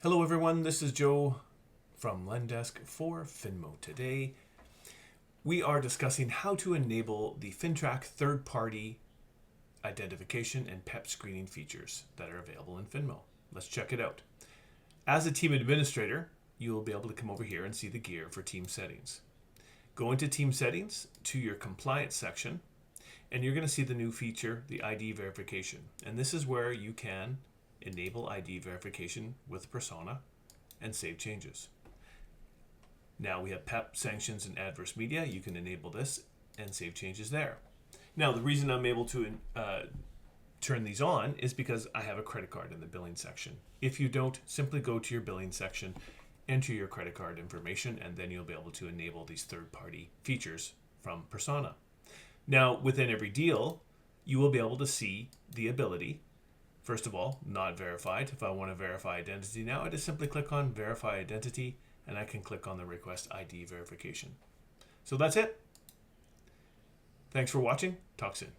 Hello everyone, this is Joe from Lendesk for Finmo. Today we are discussing how to enable the FINTRAC third-party identification and PEP screening features that are available in Finmo. Let's check it out. As a team administrator, you will be able to come over here and see the gear for team settings. Go into team settings to your compliance section and you're going to see the new feature, the ID verification. And this is where you can enable ID verification with Persona and save changes. Now we have PEP, Sanctions, and Adverse Media. You can enable this and save changes there. Now the reason I'm able to turn these on is because I have a credit card in the billing section. If you don't, simply go to your billing section, enter your credit card information, and then you'll be able to enable these third-party features from Persona. Now within every deal, you will be able to see the ability, first of all, not verified. If I want to verify identity now, I just simply click on Verify Identity, and I can click on the Request ID Verification. So that's it. Thanks for watching. Talk soon.